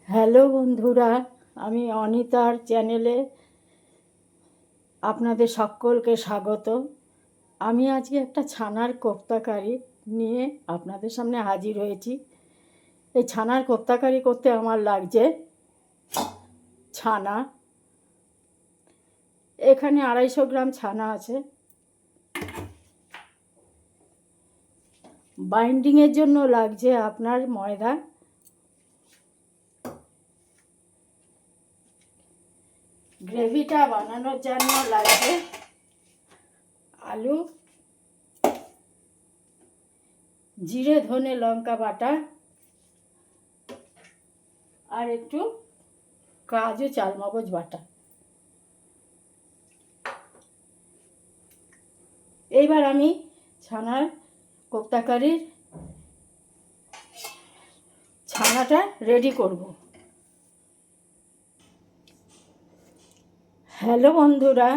Hello বন্ধুরা, আমি অনিতার চ্যানেলে আপনাদের সকলকে স্বাগত। আমি আজকে একটা ছানার কোপ্তাকারি নিয়ে আপনাদের সামনে হাজির হয়েছি। এই ছানার কোপ্তাকারি করতে আমার লাগছে ছানা। এখানে 250 গ্রাম ছানা আছে। বাইন্ডিংয়ের জন্য লাগছে আপনার ময়দা, গ্রেভিটা বানানোর জন্য লাগবে আলু, জিরে ধনে লঙ্কা বাটা আর একটু কাজু চালমগজ বাটা। এইবার আমি ছানার কোপ্তাকারির ছানাটা রেডি করব। হ্যালো বন্ধুরা,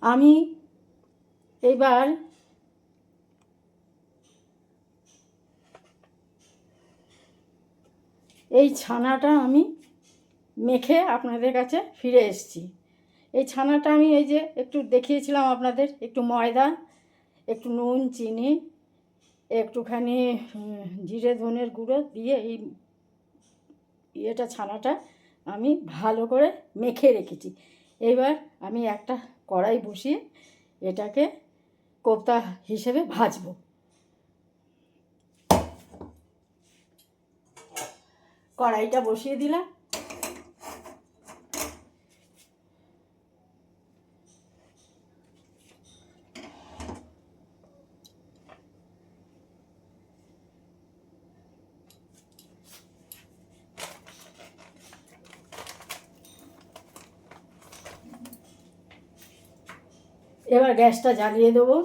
আমি এবার এই ছানাটা আমি মেখে আপনাদের কাছে ফিরে এসেছি। এই ছানাটা আমি এই যে একটু দেখিয়েছিলাম আপনাদের, একটু ময়দা, একটু নুন, চিনি, একটুখানি জিরে ধনের গুঁড়ো দিয়ে এই ছানাটা আমি ভালো করে মেখে রেখেছি। এবার আমি একটা কড়াই বসিয়ে এটাকে কোপ্তা হিসেবে ভাজবো। কড়াইটা বসিয়ে দিলাম। এবার গ্যাসটা জ্বালিয়ে দেবো।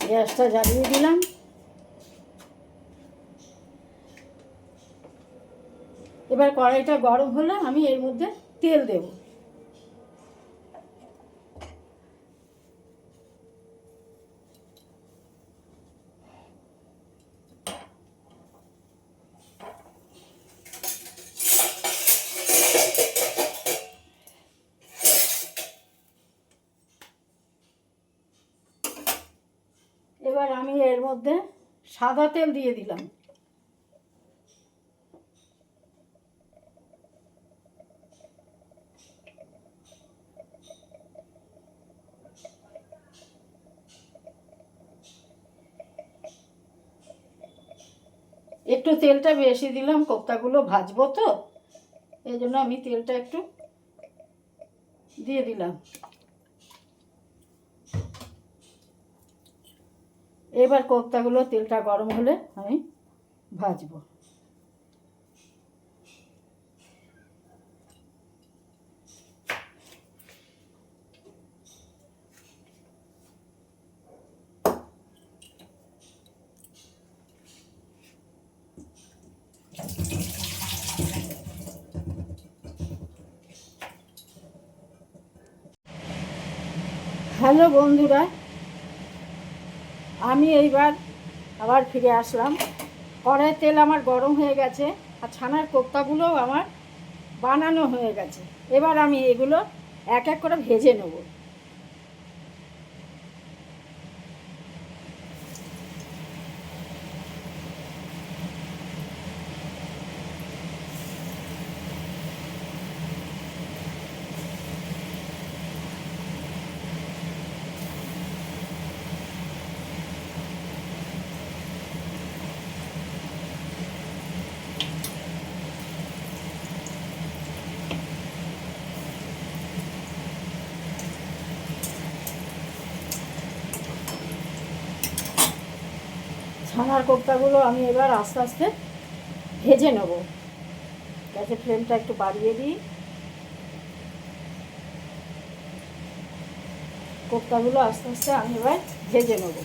গ্যাসটা জ্বালিয়ে দিলাম। এবার কড়াইটা গরম হলে আমি এর মধ্যে তেল দেব। এবার আমি এর মধ্যে সাদা তেল দিয়ে দিলাম। একটু তেলটা বেশি দিলাম, কোপ্তাগুলো ভাজবো তো, এই জন্য আমি তেলটা একটু দিয়ে দিলাম। এবার কোপ্তাগুলো তেলটা গরম হলে আমি ভাজবো। হ্যালো বন্ধুরা, আমি এইবার আবার ফিরে আসলাম। কড়াইয়ের তেল আমার গরম হয়ে গেছে আর ছানার কোপ্তাগুলোও আমার বানানো হয়ে গেছে। এবার আমি এগুলো এক এক করে ভেজে নেব। ছানার কোপ্তাগুলো আমি এবার আস্তে আস্তে ভেজে নেব। গ্যাসের ফ্লেমটা একটু বাড়িয়ে দিই। কোপ্তাগুলো আস্তে আস্তে আমি এবার ভেজে নেব।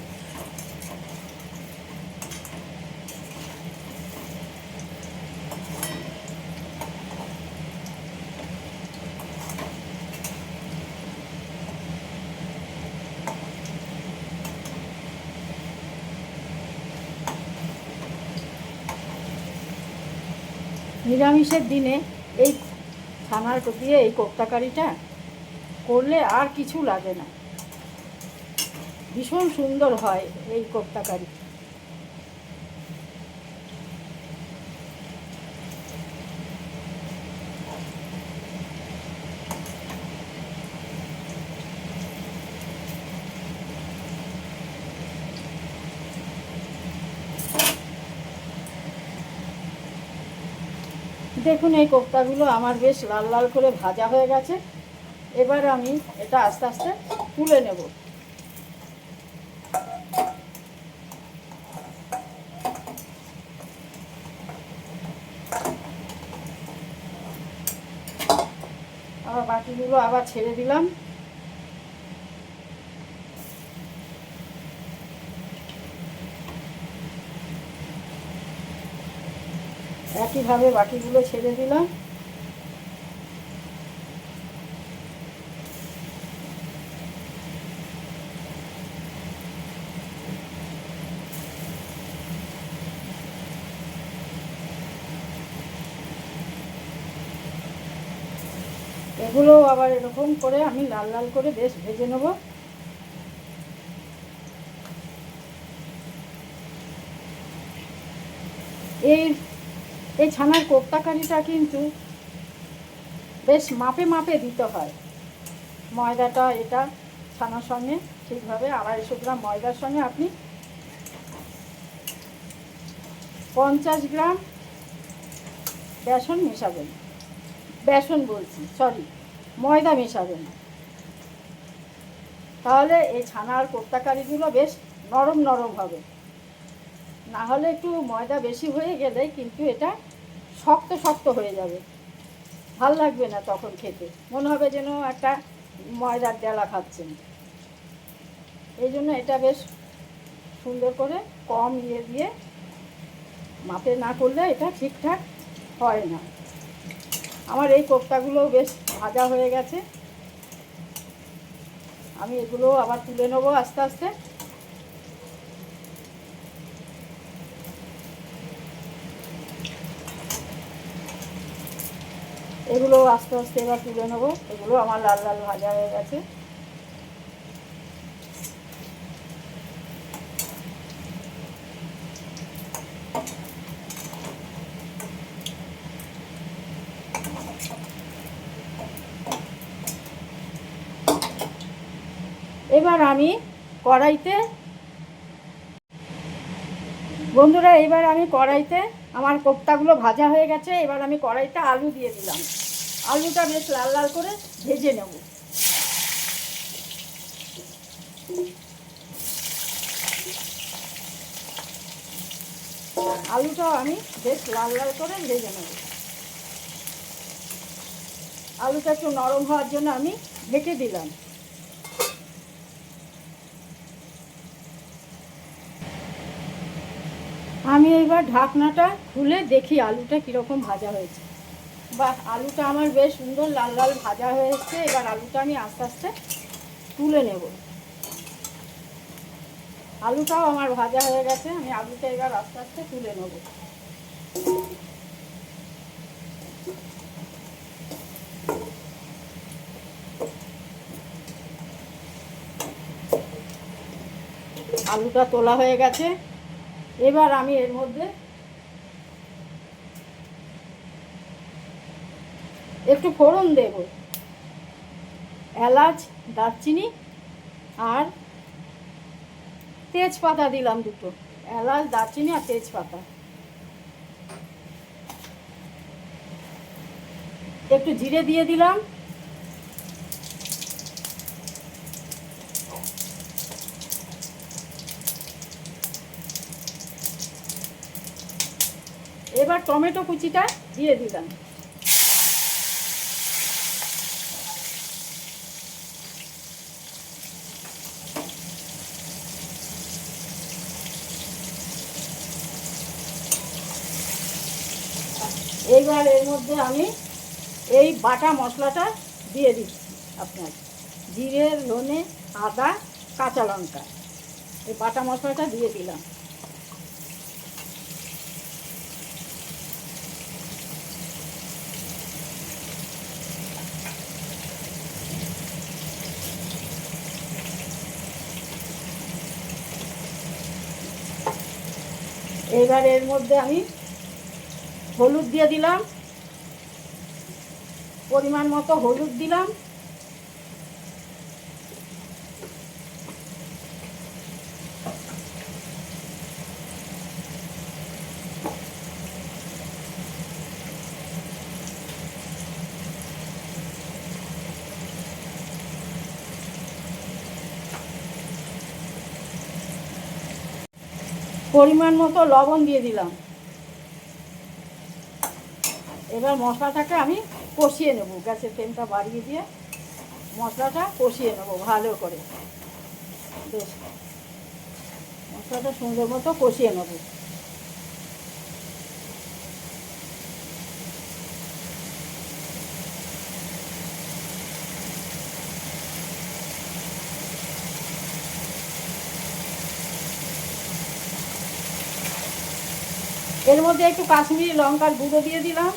নিরামিষের দিনে এই ছানার দিয়ে এই কোপ্তা কারিটা করলে আর কিছু লাগে না, ভীষণ সুন্দর হয় এই কোপ্তা কারি। দেখুন এই কোপ্তাগুলো আমার বেশ লাল লাল করে ভাজা হয়ে গেছে। এবার আমি এটা আস্তে আস্তে তুলে নেব। আবার বাকিগুলো আবার ছেড়ে দিলাম। একইভাবে বাকিগুলো ছেড়ে দিলাম। এগুলো আবার এরকম করে আমি লাল লাল করে বেশ ভেজে নেব। এই এই ছানার কোপ্তা কারিটা কিন্তু বেশ মাপে মাপে দিতে হয়। ময়দাটা এটা ছানার সঙ্গে ঠিকভাবে 250 গ্রাম ময়দার সঙ্গে আপনি 50 গ্রাম বেসন মেশাবেন। বেসন বলছি, সরি, ময়দা মেশাবেন। তাহলে এই ছানার কোপ্তা কারিগুলো বেশ নরম নরম হবে। না হলে একটু ময়দা বেশি হয়ে গেলে কিন্তু এটা শক্ত শক্ত হয়ে যাবে, ভাল লাগবে না তখন খেতে, মনে হবে যেন একটা ময়দার ডেলা খাচ্ছেন। এই জন্য এটা বেশ সুন্দর করে কম দিয়ে মাপে না করলে এটা ঠিকঠাক হয় না। আমার এই কোপ্তাগুলো বেশ ভাজা হয়ে গেছে, আমি এগুলো আবার তুলে নেবো আস্তে আস্তে। এগুলো আস্তে আস্তে এবার তুলে নেবো। এগুলো আমার লাল লাল ভাজা হয়ে গেছে। এবার আমি কড়াইতে, বন্ধুরা এবার আমি কড়াইতে, আমার কোপ্তাগুলো ভাজা হয়ে গেছে, এবার আমি কড়াইতে আলু দিয়ে দিলাম। আলুটা বেশ লাল লাল করে ভেজে নেব। আলুটাও আমি বেশ লাল লাল করে ভেজে নেব। আলুটা একটু নরম হওয়ার জন্য আমি ঢেকে দিলাম। আমি এবার ঢাকনাটা খুলে দেখি আলুটা কীরকম ভাজা হয়েছে। বাহ, আলুটা আমার বেশ সুন্দর লাল লাল ভাজা হয়েছে। এবার আলুটা আমি আস্তে আস্তে তুলে নেব। আলুটাও আমার ভাজা হয়ে গেছে, আমি আলুটা এবার আস্তে আস্তে তুলে নেব। আলুটা তোলা হয়ে গেছে। এবার আমি এর মধ্যে একটু ফোড়ন দেব। এলাচ, দারচিনি আর তেজপাতা দিলাম দুটো। এলাচ, দারচিনি আর তেজপাতা। একটু জিরে দিয়ে দিলাম। এবার টমেটো কুচিটা দিয়ে দিলাম। এইবার এর মধ্যে আমি এই বাটা মশলাটা দিয়ে দিচ্ছি। আপনার জিরে, ধনে, আদা, কাঁচা লঙ্কা, এই বাটা মশলাটা দিয়ে দিলাম। এবার এর মধ্যে আমি হলুদ দিয়ে দিলাম, পরিমাণ মতো হলুদ দিলাম। পরিমাণ মতো লবণ দিয়ে দিলাম। এবার মশলাটাকে আমি কষিয়ে নেব, গ্যাসের ফ্লেমটা বাড়িয়ে দিয়ে মশলাটা কষিয়ে নেব ভালো করে। বেশ মশলাটা সুন্দর মতো কষিয়ে নেব। এর মধ্যে একটু কাশ্মীরি লঙ্কার গুঁড়ো দিয়ে দিলাম।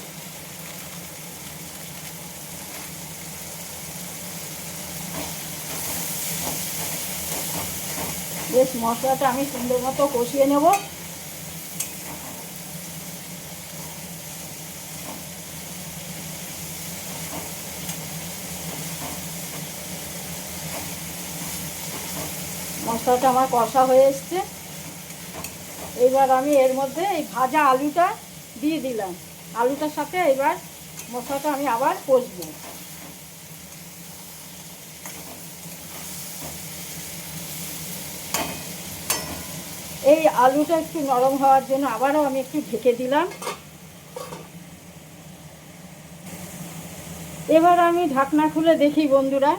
বেশ মশলাটা আমি সুন্দর মতো কষিয়ে নেব। মশলাটা আমার কষা হয়ে এসছে। এবার আমি এর মধ্যে এই ভাজা আলুটা দিয়ে দিলাম। আলুটার সাথে এবার মশলাটা আমি আবার কষবো। এই আলুটা একটু নরম হওয়ার জন্য আবারও আমি একটু ঢেকে দিলাম। এবার আমি ঢাকনা খুলে দেখি বন্ধুরা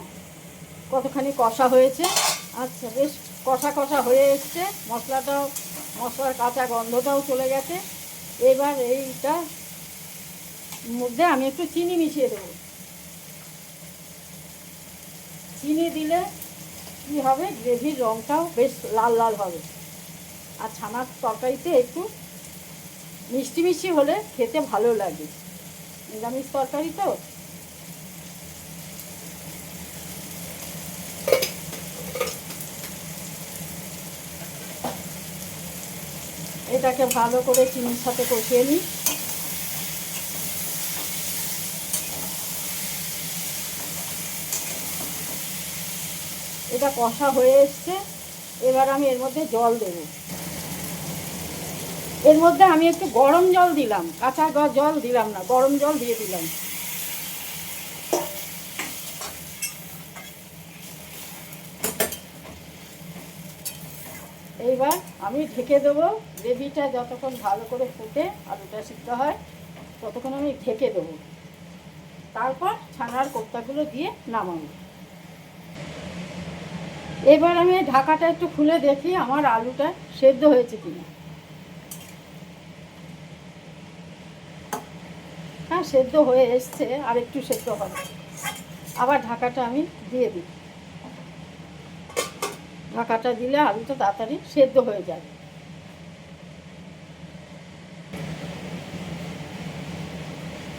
কতখানি কষা হয়েছে। আচ্ছা, বেশ কষা কষা হয়ে এসছে। মশলার কাঁচা গন্ধটাও চলে গেছে। এবার এইটা মধ্যে আমি একটু চিনি মিশিয়ে দেবো। চিনি দিলে কী হবে, গ্রেভির রঙটাও বেশ লাল লাল হবে। আর ছানার তরকারিতে একটু মিষ্টি মিষ্টি হলে খেতে ভালো লাগে, নিরামিষ তরকারি তো। এটাকে ভালো করে চিনির সাথে কষিয়ে নিই। এটা কষা হয়ে এসছে। এবার আমি এর মধ্যে জল দেব। এর মধ্যে আমি একটু গরম জল দিলাম, কাঁচা জল দিলাম না, গরম জল দিয়ে দিলাম। এইবার আমি ঢেকে দেবো। গ্রেভিটা যতক্ষণ ভালো করে ফুটে আলুটা সিদ্ধ হয় ততক্ষণ আমি ঢেকে দেবো। তারপর ছানার কোপ্তাগুলো দিয়ে নামাবো। এবার আমি ঢাকাটা একটু খুলে দেখি আমার আলুটা সেদ্ধ হয়েছে কিনা। হ্যাঁ, সেদ্ধ হয়ে এসছে, আর একটু সেদ্ধ হবে। আবার ঢাকাটা আমি দিয়ে দিই। ঢাকাটা দিলে আলুটা তাড়াতাড়ি সেদ্ধ হয়ে যাবে।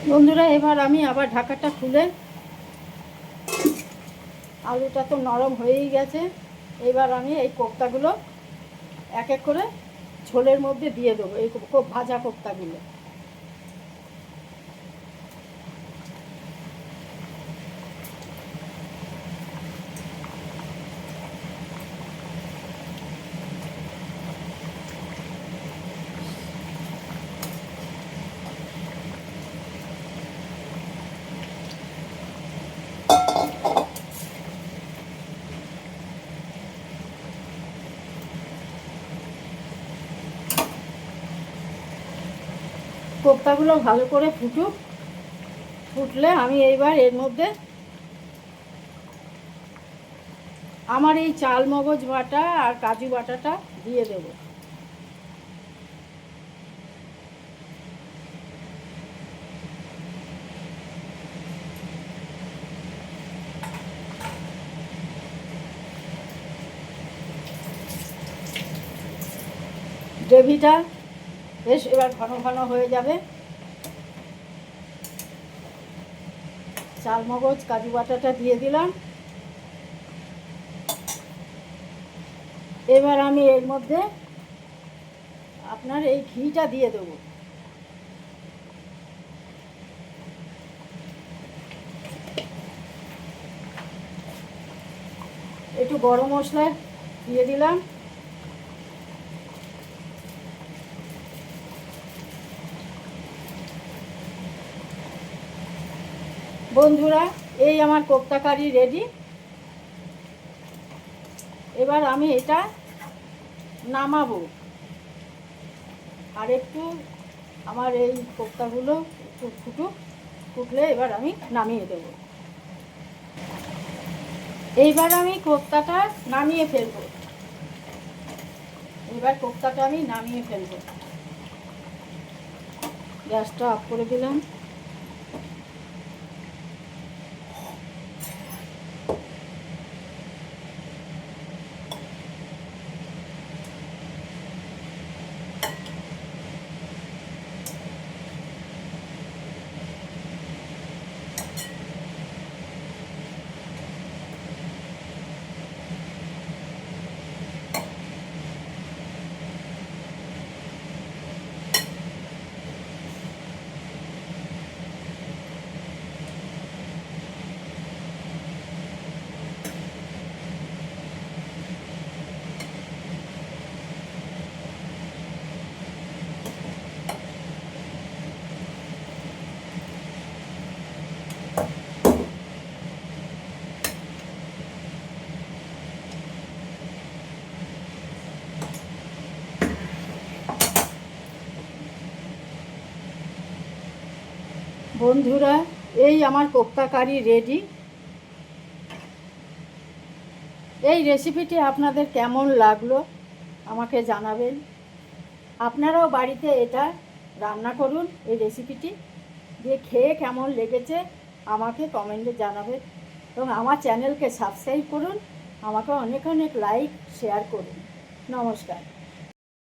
বন্ধুরা, এবার আমি আবার ঢাকাটা খুলে, আলুটা তো নরম হয়েই গেছে। এবার আমি এই কোপ্তাগুলো এক এক করে ঝোলের মধ্যে দিয়ে দেবো, এই ভাজা কোপ্তাগুলো। কোপ্তাগুলো ভালো করে ফুটলে আমি এইবার এর মধ্যে আমার এই চাল মগজ বাটা আর কাজু বাটাটা দিয়ে দেব। গ্রেভিটা বেশ এবার ঘন ঘন হয়ে যাবে। চাল মগজ কাজু বাটাটা দিয়ে দিলাম। এবার আমি এর মধ্যে আপনার এই ঘিটা দিয়ে দেবো। একটু গরম মশলা দিয়ে দিলাম। বন্ধুরা, এই আমার কোপ্তা কারি রেডি। এবার আমি এটা নামাবো। আর একটু আমার এই কোপ্তাগুলো একটু ফুটলে এবার আমি নামিয়ে দেব। এইবার আমি কোপ্তাটা নামিয়ে ফেলবো। গ্যাসটা অফ করে দিলাম। বন্ধুরা, এই আমার কোপ্তা কারি রেডি। এই রেসিপিটি আপনাদের কেমন লাগলো আমাকে জানাবেন। আপনারাও বাড়িতে এটা রান্না করুন, এই রেসিপিটি দিয়ে খেয়ে কেমন লেগেছে আমাকে কমেন্টে জানাবেন। এবং আমার চ্যানেলকে সাবস্ক্রাইব করুন, আমাকে অনেক অনেক লাইক শেয়ার করুন। নমস্কার।